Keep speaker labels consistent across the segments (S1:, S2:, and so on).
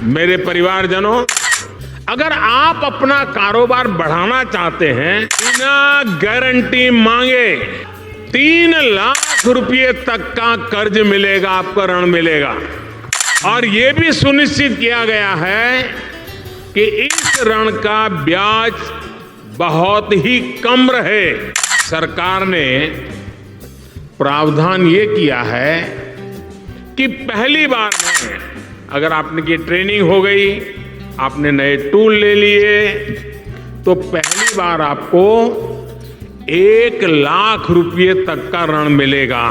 S1: मेरे परिवारजनों, अगर आप अपना कारोबार बढ़ाना चाहते हैं, बिना गारंटी मांगे 3 लाख रुपए तक का कर्ज मिलेगा, आपको ऋण मिलेगा। और यह भी सुनिश्चित किया गया है कि इस ऋण का ब्याज बहुत ही कम रहे। सरकार ने प्रावधान ये किया है कि पहली बार में अगर आपकी ट्रेनिंग हो गई, आपने नए टूल ले लिए, तो पहली बार आपको 1 लाख रुपए तक का ऋण मिलेगा।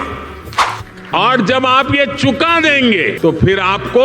S1: और जब आप ये चुका देंगे तो फिर आपको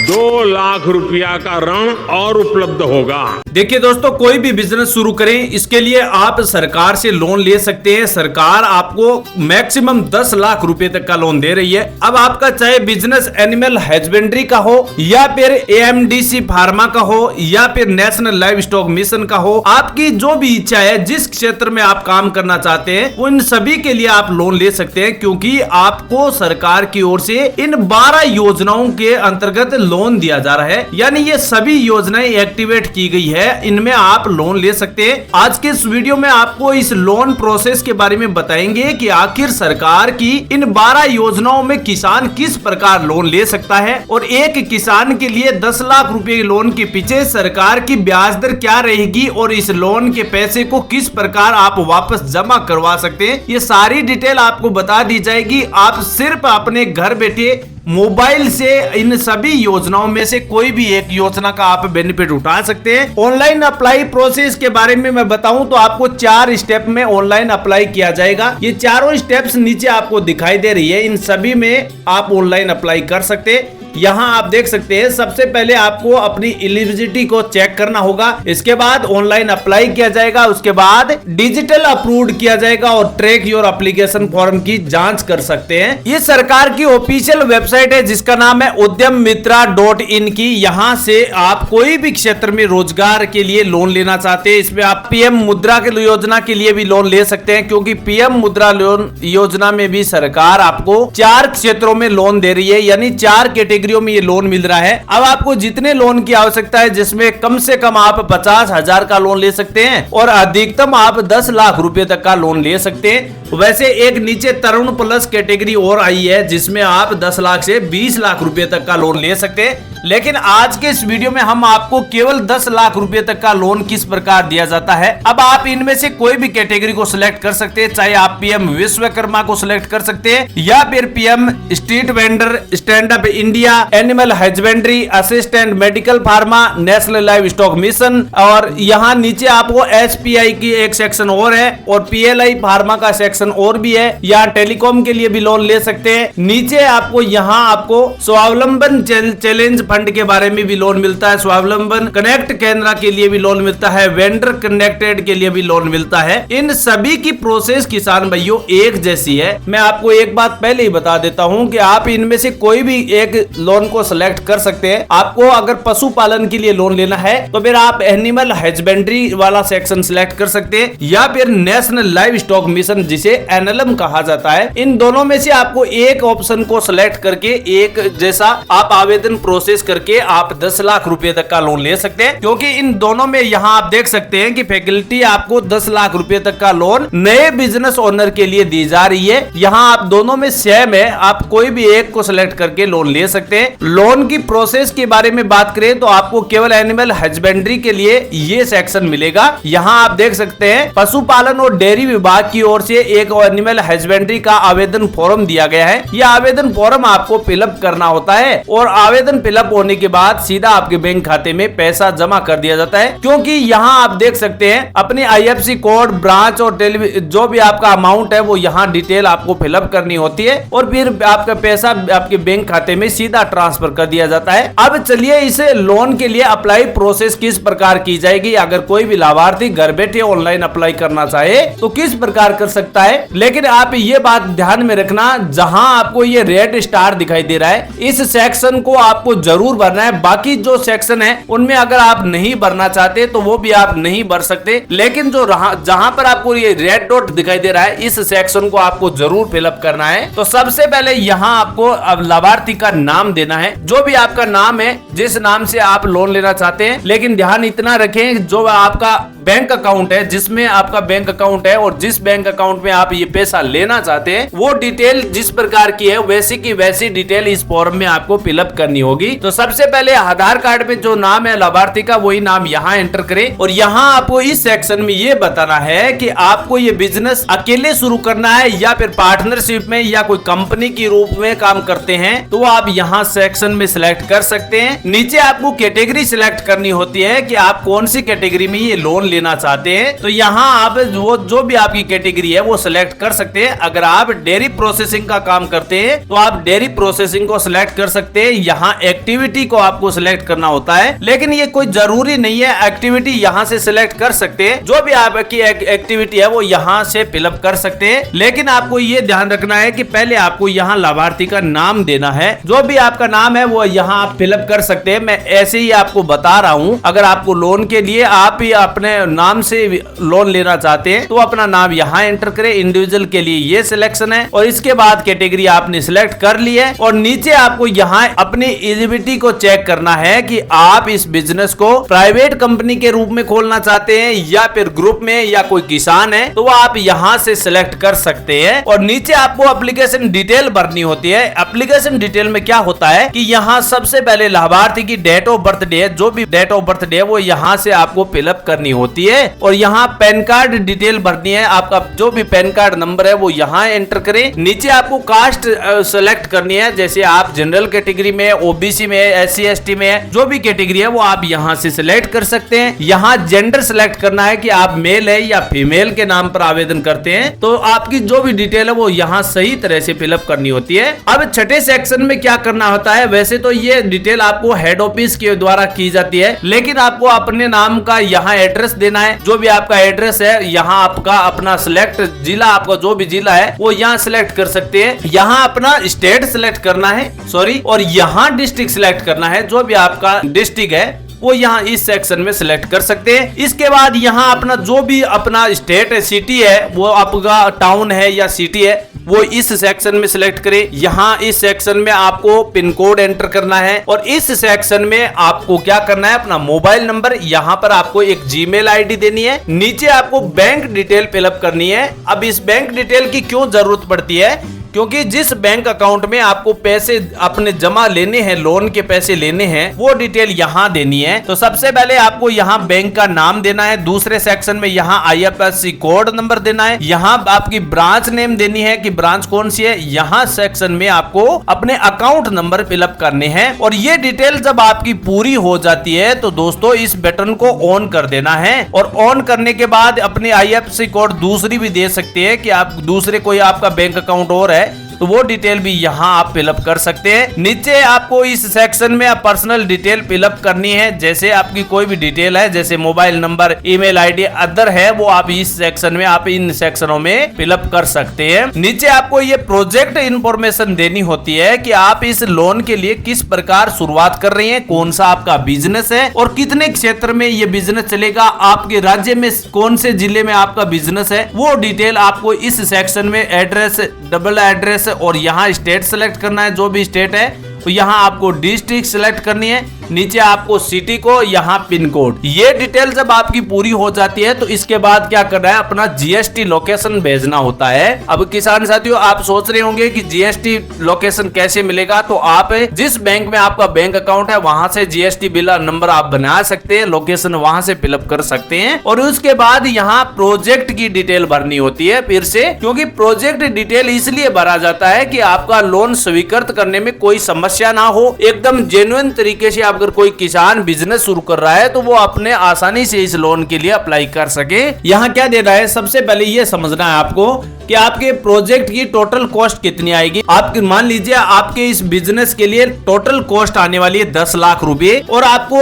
S1: 2 लाख रुपया का ऋण और उपलब्ध होगा।
S2: देखिए दोस्तों, कोई भी बिजनेस शुरू करें, इसके लिए आप सरकार से लोन ले सकते हैं। सरकार आपको मैक्सिमम 10 लाख रुपए तक का लोन दे रही है। अब आपका चाहे बिजनेस एनिमल हस्बेंड्री का हो, या फिर AMDC फार्मा का हो, या फिर नेशनल लाइव स्टॉक मिशन का हो, आपकी जो भी इच्छा है, जिस क्षेत्र में आप काम करना चाहते हैं, उन सभी के लिए आप लोन ले सकते हैं, क्योंकि आपको सरकार की ओर से इन 12 योजनाओं के अंतर्गत लोन दिया जा रहा है। यानी ये सभी योजनाएं एक्टिवेट की गई है, इनमें आप लोन ले सकते हैं। आज के इस वीडियो में आपको इस लोन प्रोसेस के बारे में बताएंगे कि आखिर सरकार की इन 12 योजनाओं में किसान किस प्रकार लोन ले सकता है, और एक किसान के लिए 10 लाख रुपए लोन के पीछे सरकार की ब्याज दर क्या रहेगी, और इस लोन के पैसे को किस प्रकार आप वापस जमा करवा सकते हैं, ये सारी डिटेल आपको बता दी जाएगी। आप सिर्फ अपने घर बैठे मोबाइल से इन सभी योजनाओं में से कोई भी एक योजना का आप बेनिफिट उठा सकते हैं। ऑनलाइन अप्लाई प्रोसेस के बारे में मैं बताऊं तो आपको 4 स्टेप में ऑनलाइन अप्लाई किया जाएगा। ये चारों स्टेप्स नीचे आपको दिखाई दे रही है, इन सभी में आप ऑनलाइन अप्लाई कर सकते हैं। यहाँ आप देख सकते हैं, सबसे पहले आपको अपनी एलिजिबिलिटी को चेक करना होगा, इसके बाद ऑनलाइन अप्लाई किया जाएगा, उसके बाद डिजिटल अप्रूव्ड किया जाएगा और ट्रैक योर एप्लीकेशन फॉर्म की जांच कर सकते हैं। ये सरकार की ऑफिशियल वेबसाइट है जिसका नाम है udyamitra.in की। यहाँ से आप कोई भी क्षेत्र में रोजगार के लिए लोन लेना चाहते हैं, इसमें आप PM मुद्रा के योजना के लिए भी लोन ले सकते हैं, क्योंकि PM मुद्रा लोन योजना में भी सरकार आपको 4 क्षेत्रों में लोन दे रही है, यानी 4 कैटेगरी में ये लोन मिल रहा है। अब आपको जितने लोन की आवश्यकता है, जिसमें कम से कम आप 50,000 का लोन ले सकते हैं और अधिकतम आप 10 लाख रुपए तक का लोन ले सकते हैं। वैसे एक नीचे तरुण प्लस कैटेगरी और आई है, जिसमें आप 10 लाख से 20 लाख रुपए तक का लोन ले सकते हैं। लेकिन आज के इस वीडियो में हम आपको केवल 10 लाख रुपए तक का लोन किस प्रकार दिया जाता है। अब आप इनमें से कोई भी कैटेगरी को सिलेक्ट कर सकते हैं, चाहे आप PM विश्वकर्मा को सिलेक्ट कर सकते हैं, या फिर PM street vendor, stand up India, animal husbandry, assistant medical pharma, national live stock mission, और यहाँ नीचे आपको SPI की एक सेक्शन और है, और PLI फार्मा का सेक्शन और भी है। यहाँ टेलीकॉम के लिए भी लोन ले सकते हैं। नीचे आपको यहाँ आपको स्वावलंबन चैलेंज फंड के बारे में भी लोन मिलता है, स्वावलंबन कनेक्ट केंद्र के लिए भी लोन मिलता है, वेंडर कनेक्टेड के लिए भी लोन मिलता है। इन सभी की प्रोसेस किसान भाइयों एक जैसी है। मैं आपको एक बात पहले ही बता देता हूं कि आप इनमें से कोई भी एक लोन को सिलेक्ट कर सकते हैं। आपको अगर पशुपालन के लिए लोन लेना है तो फिर आप एनिमल हस्बेंड्री वाला सेक्शन सिलेक्ट कर सकते हैं, या फिर नेशनल लाइव स्टॉक मिशन जिसे NLM कहा जाता है। इन दोनों में से आपको एक ऑप्शन को सिलेक्ट करके एक जैसा आप आवेदन प्रोसेस करके आप 10 लाख रुपए तक का लोन ले सकते हैं, क्योंकि इन दोनों में यहाँ आप देख सकते हैं कि फैकल्टी आपको 10 लाख रुपए तक का लोन नए बिजनेस ओनर के लिए दी जा रही है। यहाँ आप दोनों में सेम है, आप कोई भी एक को सिलेक्ट करके लोन ले सकते हैं। लोन की प्रोसेस के बारे में बात करें तो आपको केवल एनिमल हस्बेंड्री के लिए ये सेक्शन मिलेगा। यहाँ आप देख सकते हैं पशुपालन और डेयरी विभाग की ओर से एक एनिमल हस्बेंड्री का आवेदन फॉर्म दिया गया है। यह आवेदन फॉर्म आपको फिलअप करना होता है, और आवेदन फिलअप होने के बाद सीधा आपके बैंक खाते में पैसा जमा कर दिया जाता है। क्योंकि यहाँ आप देख सकते हैं अपने IFSC कोड, ब्रांच और जो भी आपका अमाउंट है वो यहाँ डिटेल आपको फिलअप करनी होती है, और फिर आपका पैसा आपके बैंक खाते में सीधा ट्रांसफर कर दिया जाता है। अब चलिए इस लोन के लिए अप्लाई प्रोसेस किस प्रकार की जाएगी। अगर कोई भी लाभार्थी घर बैठे ऑनलाइन अप्लाई करना चाहे तो किस प्रकार कर सकता है। लेकिन आप ये बात ध्यान में रखना, जहां आपको ये रेड स्टार दिखाई दे रहा है, इस सेक्शन को आपको जरूर भरना है। बाकी जो सेक्शन है उनमें अगर आप नहीं भरना चाहते तो वो भी आप नहीं भर सकते। लेकिन जो जहां पर आपको ये रेड डॉट दिखाई दे रहा है, इस सेक्शन को आपको जरूर फिलअप करना है। तो सबसे पहले यहाँ आपको अब लाभार्थी का नाम नाम देना है। जो भी आपका नाम है, जिस नाम से आप लोन लेना चाहते हैं, लेकिन ध्यान इतना रखें जो आपका बैंक अकाउंट है, जिसमें आपका बैंक अकाउंट है और जिस बैंक अकाउंट में आप ये पैसा लेना चाहते हैं, वो डिटेल जिस प्रकार की है वैसी की वैसी डिटेल इस फॉर्म में आपको फिलअप करनी होगी। तो सबसे पहले आधार कार्ड में जो नाम है लाभार्थी का, वही नाम यहाँ एंटर करें और यहाँ आपको इस सेक्शन में ये बताना है कि आपको ये बिजनेस अकेले शुरू करना है या फिर पार्टनरशिप में या कोई कंपनी के रूप में काम करते हैं, तो आप यहाँ सेक्शन में सिलेक्ट कर सकते हैं। नीचे आपको कैटेगरी सिलेक्ट करनी होती है कि आप कौन सी कैटेगरी में ये लोन लेना चाहते हैं। तो यहाँ आप जो भी आपकी कैटेगरी है वो सिलेक्ट कर सकते हैं। अगर आप डेयरी प्रोसेसिंग का काम करते हैं तो आप डेयरी प्रोसेसिंग को सिलेक्ट कर सकते हैं। यहाँ एक्टिविटी को आपको सिलेक्ट करना होता है, लेकिन ये कोई जरूरी नहीं है, एक्टिविटी यहाँ से सिलेक्ट कर सकते हैं। जो भी आपकी एक्टिविटी है वो यहाँ से फिलअप कर सकते हैं, लेकिन आपको ये ध्यान रखना है कि पहले आपको यहाँ लाभार्थी का नाम देना है। जो भी आपका नाम है वो यहाँ आप फिलअप कर सकते हैं। मैं ऐसे ही आपको बता रहा हूँ। अगर आपको लोन के लिए आप ही अपने नाम से लोन लेना चाहते हैं तो अपना नाम यहाँ एंटर करें। इंडिविजुअल के लिए ये सिलेक्शन है और इसके बाद कैटेगरी आपने सिलेक्ट कर ली है और नीचे आपको यहाँ अपनी एलिजिबिलिटी को चेक करना है कि आप इस बिजनेस को प्राइवेट कंपनी के रूप में खोलना चाहते हैं या फिर ग्रुप में या कोई किसान है, तो आप यहाँ से सिलेक्ट कर सकते हैं। और नीचे आपको एप्लीकेशन डिटेल भरनी होती है। एप्लीकेशन डिटेल में क्या होता है कि यहाँ सबसे पहले लाभार्थी की डेट ऑफ बर्थ डे, जो भी डेट ऑफ बर्थ डे वो यहाँ से आपको फिलअप करनी होती है और यहाँ पैन कार्ड डिटेल भरनी है। आपका जो भी पैन कार्ड नंबर है वो यहाँ एंटर करें। नीचे आपको कास्ट सेलेक्ट करनी है, जैसे आप जनरल कैटेगरी में, ओबीसी में, SC ST में, जो भी कैटेगरी है वो आप यहाँ से सिलेक्ट कर सकते हैं। यहाँ जेंडर सिलेक्ट करना है कि आप मेल है या फीमेल के नाम पर आवेदन करते हैं, तो आपकी जो भी डिटेल है वो यहाँ सही तरह से फिलअप करनी होती है। अब छठे सेक्शन में क्या करना होता है, वैसे तो ये डिटेल आपको हेड ऑफिस के द्वारा की जाती है, लेकिन आपको अपने नाम का यहाँ एड्रेस देना है। जो भी आपका एड्रेस है यहाँ आपका अपना सिलेक्ट जिला, आपका जो भी जिला है वो यहाँ सिलेक्ट कर सकते हैं। यहाँ अपना स्टेट सिलेक्ट करना है, और यहाँ डिस्ट्रिक्ट सिलेक्ट करना है। जो भी आपका डिस्ट्रिक्ट है वो यहाँ इस सेक्शन में सिलेक्ट कर सकते हैं। इसके बाद यहाँ अपना जो भी अपना स्टेट है, सिटी है, वो आपका टाउन है या सिटी है, वो इस सेक्शन में सिलेक्ट करें। यहाँ इस सेक्शन में आपको पिन कोड एंटर करना है और इस सेक्शन में आपको क्या करना है, अपना मोबाइल नंबर, यहाँ पर आपको एक जीमेल आईडी देनी है। नीचे आपको बैंक डिटेल फिलअप करनी है। अब इस बैंक डिटेल की क्यों जरूरत पड़ती है, क्योंकि जिस बैंक अकाउंट में आपको पैसे अपने जमा लेने हैं, लोन के पैसे लेने हैं, वो डिटेल यहाँ देनी है। तो सबसे पहले आपको यहाँ बैंक का नाम देना है। दूसरे सेक्शन में यहाँ IFSC कोड नंबर देना है। यहाँ आपकी ब्रांच नेम देनी है कि ब्रांच कौन सी है। यहाँ सेक्शन में आपको अपने अकाउंट नंबर फिलअप करने हैं और ये डिटेल जब आपकी पूरी हो जाती है तो दोस्तों इस बटन को ऑन कर देना है। और ऑन करने के बाद अपने IFSC कोड दूसरी भी दे सकते हैं कि आप दूसरे कोई आपका बैंक अकाउंट और है तो वो डिटेल भी यहाँ आप फिलअप कर सकते हैं। नीचे आपको इस सेक्शन में पर्सनल डिटेल फिलअप करनी है, जैसे आपकी कोई भी डिटेल है, जैसे mobile number, email ID other है, वो आप इस सेक्शन में, आप इन सेक्शनों में फिलअप कर सकते हैं। नीचे आपको ये प्रोजेक्ट इंफॉर्मेशन देनी होती है कि आप इस लोन के लिए किस प्रकार शुरुआत कर रहे हैं, कौन सा आपका बिजनेस है और कितने क्षेत्र में ये बिजनेस चलेगा, आपके राज्य में कौन से जिले में आपका बिजनेस है, वो डिटेल आपको इस सेक्शन में एड्रेस, डबल एड्रेस और यहाँ स्टेट सेलेक्ट करना है। जो भी स्टेट है तो यहाँ आपको डिस्ट्रिक्ट सिलेक्ट करनी है। नीचे आपको सिटी को, यहाँ पिन कोड। ये डिटेल जब आपकी पूरी हो जाती है तो इसके बाद क्या करना है, अपना GST लोकेशन भेजना होता है। अब किसान साथियों आप सोच रहे होंगे कि GST लोकेशन कैसे मिलेगा, तो आप जिस बैंक में आपका बैंक अकाउंट है वहां से GST बिल नंबर आप बना सकते हैं, लोकेशन वहां से फिलअप कर सकते हैं। और उसके बाद यहाँ प्रोजेक्ट की डिटेल भरनी होती है फिर से, क्योंकि प्रोजेक्ट डिटेल इसलिए भरा जाता है कि आपका लोन स्वीकृत करने में कोई समस्या ना हो, एकदम जेन्युइन तरीके से अगर कोई किसान बिजनेस शुरू कर रहा है तो वो अपने आसानी से इस लोन के लिए अप्लाई कर सके। यहाँ क्या देना है, सबसे पहले ये समझना है आपको कि आपके प्रोजेक्ट की टोटल कॉस्ट कितनी आएगी। आप मान लीजिए आपके इस बिजनेस के लिए टोटल कॉस्ट आने वाली है 10 लाख रुपए और आपको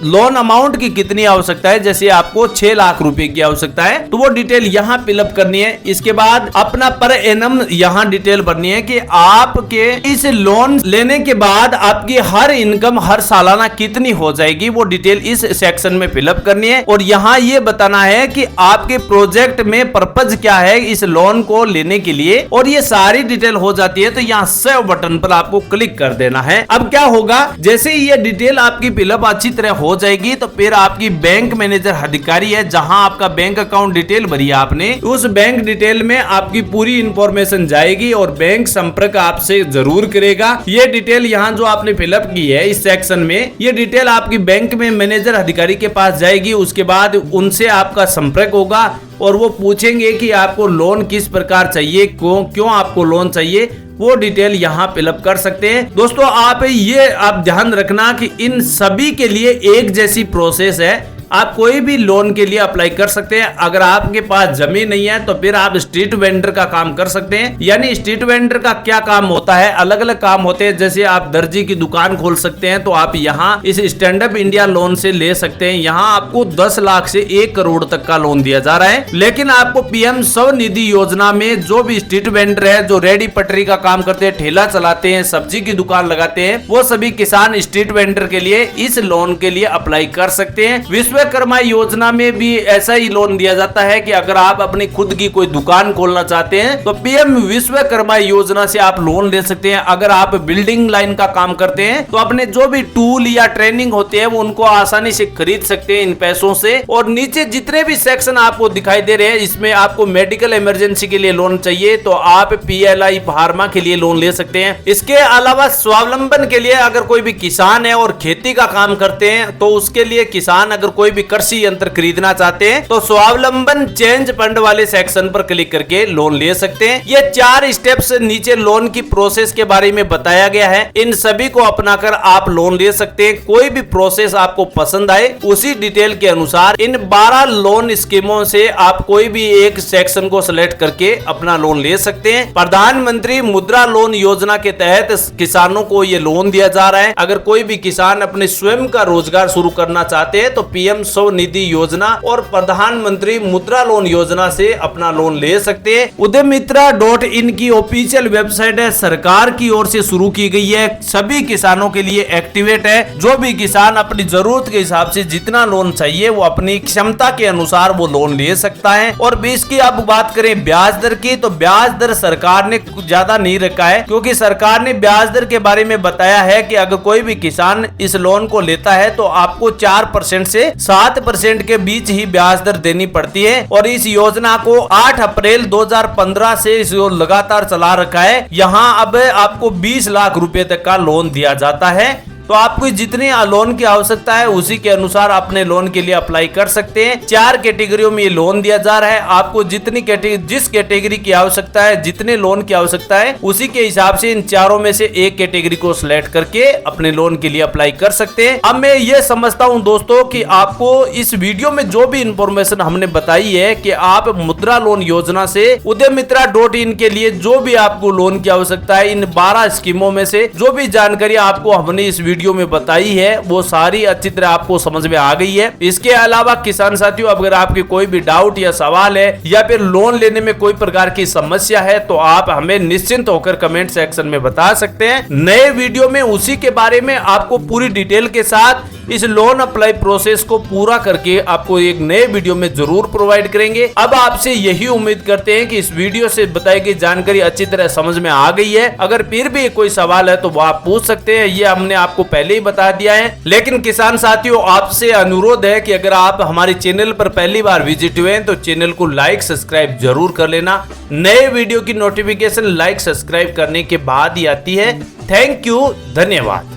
S2: लोन अमाउंट की कितनी आवश्यकता है, जैसे आपको 6 लाख रुपए की आवश्यकता है, तो वो डिटेल यहाँ फिलअप करनी है। इसके बाद अपना पर एनम यहाँ डिटेल भरनी है कि आपके इस लोन लेने के बाद आपकी हर इनकम हर सालाना कितनी हो जाएगी, वो डिटेल इस सेक्शन में फिलअप करनी है। और यहाँ ये बताना है कि आपके प्रोजेक्ट में पर्पज क्या है, इस लोन को लेने के लिए, और ये सारी डिटेल हो जाती है तो यहाँ सेव बटन पर आपको क्लिक कर देना है। अब क्या होगा, जैसे ही ये डिटेल आपकी फिलअप अच्छी तरह हो जाएगी तो फिर आपकी बैंक मैनेजर अधिकारी है, जहां आपका बैंक अकाउंट डिटेल भरी है आपने, उस बैंक डिटेल में आपकी पूरी इंफॉर्मेशन जाएगी और बैंक संपर्क आपसे जरूर करेगा। ये डिटेल यहाँ जो आपने फिलअप की है इस सेक्शन में, ये डिटेल आपकी बैंक में मैनेजर अधिकारी के पास जाएगी। उसके बाद उनसे आपका संपर्क होगा और वो पूछेंगे कि आपको लोन किस प्रकार चाहिए, क्यों आपको लोन चाहिए, वो डिटेल यहाँ फिलअप कर सकते हैं। दोस्तों आप ध्यान रखना कि इन सभी के लिए एक जैसी प्रोसेस है। आप कोई भी लोन के लिए अप्लाई कर सकते हैं। अगर आपके पास जमीन नहीं है तो फिर आप स्ट्रीट वेंडर का काम कर सकते हैं। यानी स्ट्रीट वेंडर का क्या काम होता है, अलग अलग काम होते हैं। जैसे आप दर्जी की दुकान खोल सकते हैं तो आप यहाँ इस स्टैंड अप इंडिया लोन से ले सकते हैं। यहाँ आपको 10 लाख से 1 करोड़ तक का लोन दिया जा रहा है। लेकिन आपको पीएम स्वनिधि योजना में जो भी स्ट्रीट वेंडर है, जो रेडी पटरी का काम करते हैं, ठेला चलाते हैं, सब्जी की दुकान लगाते हैं, वो सभी किसान स्ट्रीट वेंडर के लिए इस लोन के लिए अप्लाई कर सकते हैं। विश्वकर्मा योजना में भी ऐसा ही लोन दिया जाता है कि अगर आप अपनी खुद की कोई दुकान खोलना चाहते हैं तो पीएम विश्वकर्मा योजना से आप लोन ले सकते हैं। अगर आप बिल्डिंग लाइन का काम करते हैं तो अपने जो भी टूल या ट्रेनिंग होते हैं वो उनको आसानी से खरीद सकते हैं इन पैसों से। और नीचे जितने भी सेक्शन आपको दिखाई दे रहे हैं, इसमें आपको मेडिकल इमरजेंसी के लिए लोन चाहिए तो आप PLI फार्मा के लिए लोन ले सकते हैं। इसके अलावा स्वावलंबन के लिए अगर कोई भी किसान है और खेती का काम करते हैं तो उसके लिए किसान अगर कोई भी कृषि यंत्र खरीदना चाहते हैं तो स्वावलंबन चेंज फंड वाले सेक्शन पर क्लिक करके लोन ले सकते हैं। ये 4 स्टेप्स नीचे लोन की प्रोसेस के बारे में बताया गया है। इन सभी को अपनाकर आप लोन ले सकते हैं। कोई भी प्रोसेस आपको पसंद आए उसी डिटेल के अनुसार इन 12 लोन स्कीमों से आप कोई भी एक सेक्शन को सिलेक्ट करके अपना लोन ले सकते हैं। प्रधानमंत्री मुद्रा लोन योजना के तहत किसानों को ये लोन दिया जा रहा है। अगर कोई भी किसान अपने स्वयं का रोजगार शुरू करना चाहते हैं तो पीएम स्वनिधि योजना और प्रधानमंत्री मुद्रा लोन योजना से अपना लोन ले सकते हैं। उद्यमित्रा.in की ऑफिशियल वेबसाइट है, सरकार की ओर से शुरू की गई है, सभी किसानों के लिए एक्टिवेट है। जो भी किसान अपनी जरूरत के हिसाब से जितना लोन चाहिए वो अपनी क्षमता के अनुसार वो लोन ले सकता है। और इसकी अब बात करें ब्याज दर की, तो ब्याज दर सरकार ने कुछ ज्यादा नहीं रखा है, क्योंकि सरकार ने ब्याज दर के बारे में बताया है कि अगर कोई भी किसान इस लोन को लेता है तो आपको 4% से 7% के बीच ही ब्याज दर देनी पड़ती है। और इस योजना को 8 अप्रैल 2015 से लगातार चला रखा है। यहाँ अब आपको 20 लाख रुपए तक का लोन दिया जाता है। तो आपको जितने लोन की आवश्यकता है उसी के अनुसार अपने लोन के लिए अप्लाई कर सकते हैं। 4 कैटेगरियों में ये लोन दिया जा रहा है। आपको जिस कैटेगरी की आवश्यकता है, जितने लोन की आवश्यकता है, उसी के हिसाब से इन चारों में से एक कैटेगरी को सिलेक्ट करके अपने लोन के लिए अप्लाई कर सकते हैं। अब मैं ये समझता हूं दोस्तों कि आपको इस वीडियो में जो भी इंफॉर्मेशन हमने बताई है कि आप मुद्रा लोन योजना से उद्यमित्रा.in के लिए जो भी आपको लोन की आवश्यकता है, इन 12 स्कीमों में से जो भी जानकारी आपको हमने इस वीडियो में बताई है वो सारी अच्छी तरह आपको समझ में आ गई है। इसके अलावा किसान साथियों, अगर आपके कोई भी डाउट या सवाल है या फिर लोन लेने में कोई प्रकार की समस्या है तो आप हमें निश्चिंत होकर कमेंट सेक्शन में बता सकते हैं। नए वीडियो में उसी के बारे में आपको पूरी डिटेल के साथ इस लोन अप्लाई प्रोसेस को पूरा करके आपको एक नए वीडियो में जरूर प्रोवाइड करेंगे। अब आपसे यही उम्मीद करते हैं कि इस वीडियो से बताई गई जानकारी अच्छी तरह समझ में आ गई है। अगर फिर भी कोई सवाल है तो वो आप पूछ सकते हैं, ये हमने आपको पहले ही बता दिया है। लेकिन किसान साथियों, आपसे अनुरोध है कि अगर आप हमारे चैनल पर पहली बार विजिट हुए हैं तो चैनल को लाइक सब्सक्राइब जरूर कर लेना। नए वीडियो की नोटिफिकेशन लाइक सब्सक्राइब करने के बाद ही आती है। थैंक यू, धन्यवाद।